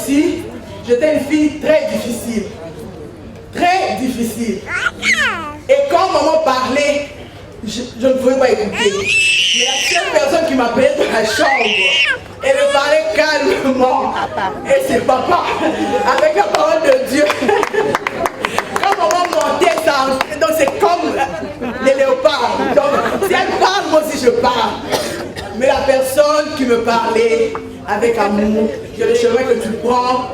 ici, j'étais une fille très difficile. Très difficile. Et quand maman parlait, je ne pouvais pas écouter. Mais la seule personne qui m'appelait dans la chambre, elle me parlait calmement. Et c'est papa, avec la parole de Dieu. Quand maman montait, ça, donc c'est comme les léopards. Donc si elle parle, moi aussi je parle. Mais la personne qui me parlait avec amour, que le chemin que tu prends,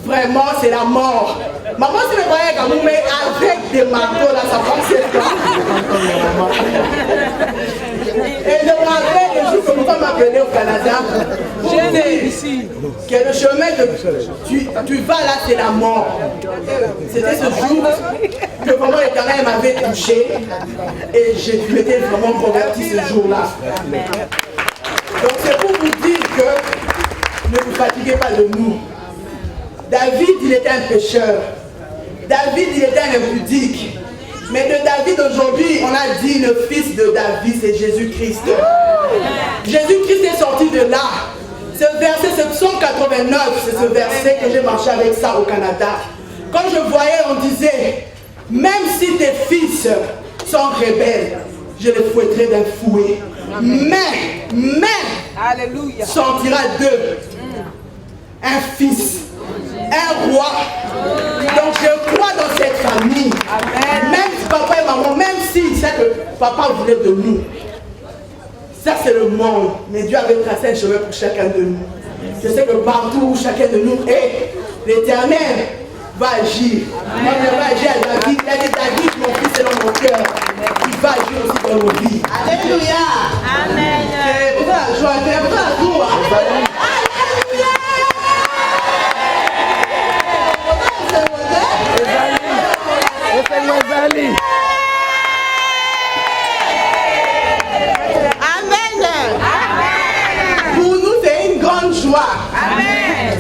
vraiment c'est la mort. Maman se me parlait avec amour, mais avec des marteaux là, ça passait pas. Et je me rappelle le jour que mon papa m'appelait au Canada, que le chemin que tu vas là, c'est la mort. C'était ce jour que vraiment l'Éternel m'avait touché et je m'étais vraiment converti ce jour-là. Donc c'est pour vous dire que ne vous fatiguez pas de nous. David, il était un pécheur. David, il était un impudique. Mais de David aujourd'hui, on a dit le fils de David, c'est Jésus-Christ. Jésus-Christ est sorti de là. Ce verset, ce psaume 89, c'est ce verset que j'ai marché avec ça au Canada. Quand je voyais, on disait, même si tes fils sont rebelles, je les fouetterai d'un fouet. Mais, Alléluia, sortira d'eux un fils, un roi. Donc je crois dans cette famille. Amen. Même si papa et maman, même si c'est que papa voulait de nous. Ça c'est le monde. Mais Dieu avait tracé un chemin pour chacun de nous. Je sais que partout où chacun de nous est, l'Éternel va agir. Moi je vais agir à David. Il a dit David, mon fils est dans mon cœur. Il va agir aussi dans nos vies. Alléluia. Amen. C'est pour ça la joie, c'est pour ça la joie. Amen. Pour nous, c'est une grande joie.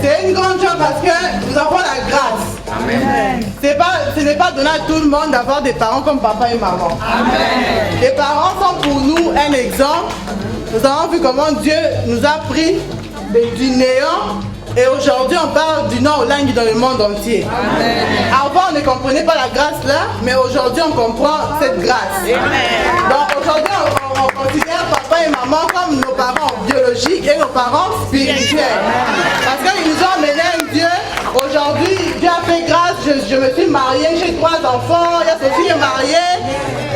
C'est une grande joie parce que nous avons la grâce. Amen. Ce n'est pas donné à tout le monde d'avoir des parents comme papa et maman. Amen. Les parents sont pour nous un exemple. Nous avons vu comment Dieu nous a pris du néant. Et aujourd'hui, on parle du nom au langue dans le monde entier. Amen. Avant, on ne comprenait pas la grâce là, mais aujourd'hui, on comprend cette grâce. Amen. Donc aujourd'hui, on considère papa et maman comme nos parents biologiques et nos parents spirituels. Parce qu'ils nous ont amené un Dieu. Aujourd'hui, Dieu a fait grâce. Je me suis mariée, j'ai 3 enfants. Il y a Sophie est mariée.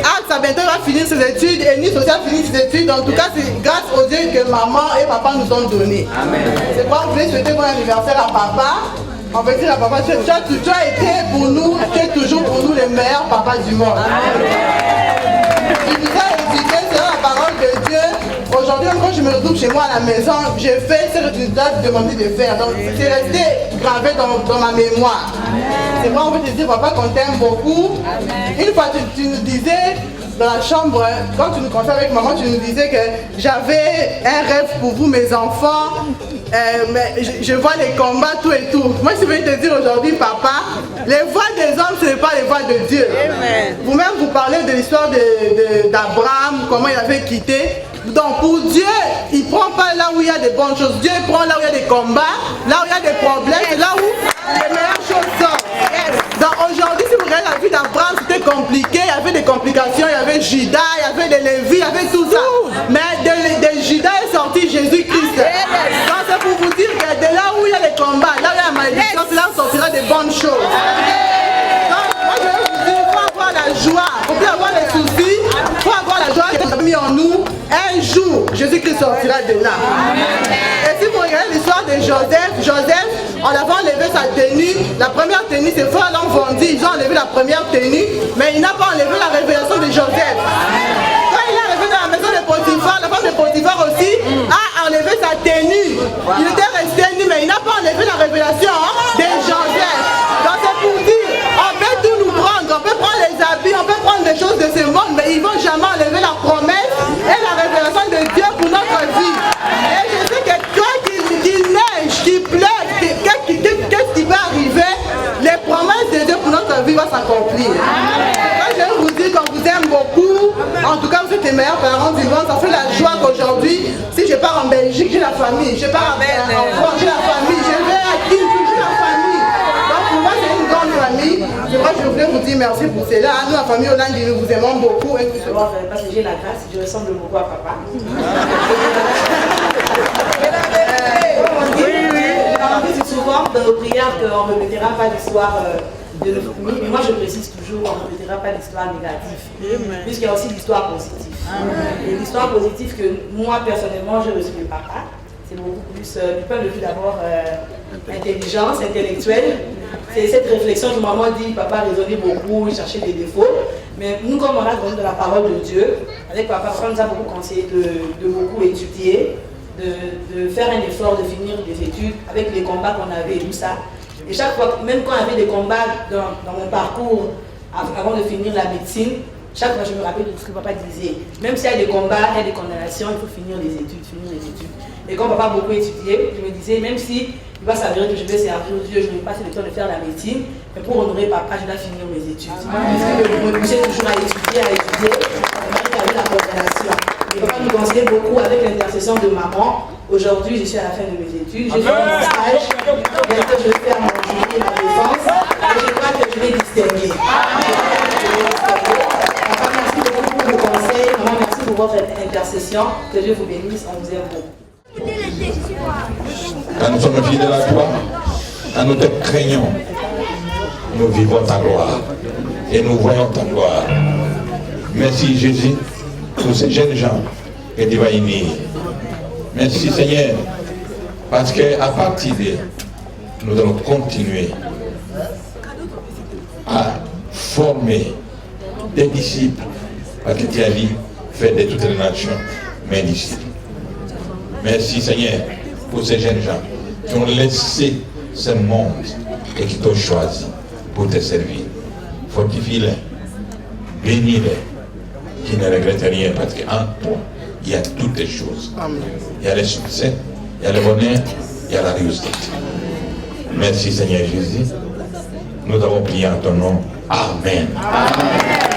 Axe, bientôt, va finir ses études. Eunice aussi a fini ses études. En tout cas, c'est grâce au Dieu que maman et papa nous ont donné. C'est pourquoi on voulait souhaiter bon anniversaire à papa. On veut dire à papa, tu as été pour nous, tu es toujours pour nous le meilleur papa du monde. Tu nous as éduqué sur la parole de Dieu. Aujourd'hui, quand je me retrouve chez moi à la maison, je fais ce que tu nous as demandé de faire. Donc, c'est resté gravé dans ma mémoire. C'est moi, on veut te dire, papa, qu'on t'aime beaucoup. Une fois, tu nous disais dans la chambre, quand tu nous comptais avec maman, tu nous disais que j'avais un rêve pour vous, mes enfants. Mais je vois les combats, tout et tout. Moi, je vais te dire aujourd'hui, papa, les voix des hommes, ce n'est pas les voix de Dieu. Vous-même, vous parlez de l'histoire d'Abraham, comment il avait quitté. Donc pour Dieu, il ne prend pas là où il y a des bonnes choses. Dieu prend là où il y a des combats, là où il y a des problèmes, c'est là où les meilleures choses sortent. Donc aujourd'hui, si vous regardez la vie d'Abraham, c'était compliqué, il y avait des complications, il y avait Judas, il y avait des Lévis, il y avait tout ça. Mais de Judas est sorti Jésus-Christ. Donc c'est pour vous dire que de là où il y a les combats, là où il y a la malédiction, c'est là où sortira des bonnes choses. Donc moi je vais vous dire, il faut avoir la joie, il faut plus avoir les soucis, il faut avoir la joie qui est mis en nous. Un jour, Jésus-Christ sortira de là. Et si vous regardez l'histoire de Joseph, on avait enlevé sa tenue. La première tenue, ses frères l'ont vendu. Ils ont enlevé la première tenue, mais il n'a pas enlevé la révélation de Joseph. Quand il est arrivé dans la maison de Potiphar, la femme de Potiphar aussi a enlevé sa tenue. Il était resté nu, mais il n'a pas enlevé la révélation de Joseph. Donc c'est pour dire, on peut tout nous prendre, on peut prendre les habits, on peut prendre des choses de ce monde, mais ils ne vont jamais enlever la promesse et la révélation de Dieu pour notre vie. Et je sais que quand il neige, qu'il pleuve, qu'est-ce qui va arriver, les promesses de Dieu pour notre vie vont s'accomplir. Moi, je vais vous dire qu'on vous aime beaucoup. En tout cas, vous êtes les meilleurs parents du monde. Ça fait la joie qu'aujourd'hui, si je pars en Belgique, j'ai la famille. Je pars en France, j'ai la famille. Je vais à Kinshasa. merci pour cela. Nous, la famille Hollande, nous vous aimons beaucoup. Parce que j'ai la grâce, je ressemble beaucoup à papa. C'est souvent dans nos prières qu'on ne répétera pas l'histoire de notre famille, mais moi je précise toujours qu'on ne répétera pas l'histoire négative, puisqu'il y a aussi l'histoire positive. Et l'histoire positive que moi personnellement j'ai reçue de papa, c'est beaucoup plus du point de vue d'abord intelligence, intellectuelle. C'est cette réflexion que maman dit, papa raisonnait beaucoup, il cherchait des défauts. Mais nous, comme on a grandi de la parole de Dieu, avec papa, papa nous a beaucoup conseillé de beaucoup étudier, de faire un effort de finir les études avec les combats qu'on avait et tout ça. Et chaque fois, même quand il y avait des combats dans mon parcours avant de finir la médecine, chaque fois je me rappelle de ce que papa disait. Même s'il y a des combats, il y a des condamnations, il faut finir les études, Et quand papa a beaucoup étudié, je me disais, même si il va s'avérer que je vais servir Dieu, je n'ai pas le temps de faire la médecine, mais pour honorer papa, je dois finir mes études. Parce que je me poussais toujours à étudier, avec la condamnation. Et papa nous conseillait beaucoup avec l'intercession de maman. Aujourd'hui, je suis à la fin de mes études, j'ai fait mon stage, bientôt je vais faire mon jury et ma défense, et je crois que je vais distinguer. Papa, merci beaucoup pour vos conseils, maman, merci pour votre intercession, que Dieu vous bénisse, on vous aime beaucoup. Quand nous sommes filles de la croix, quand nous te craignons, nous vivons ta gloire et nous voyons ta gloire. Merci Jésus pour ces jeunes gens que tu vas unir. Merci Seigneur, parce qu'à partir de nous allons continuer à former des disciples, parce que tu as dit, faites de toutes les nations mes disciples. Merci Seigneur pour ces jeunes gens qui ont laissé ce monde et qui t'ont choisi pour te servir. Fortifie-les, bénis-les, qui ne regrettent rien parce qu'en toi, il y a toutes les choses. Il y a le succès, il y a le bonheur, il y a la réussite. Merci Seigneur Jésus. Nous avons prié en ton nom. Amen. Amen.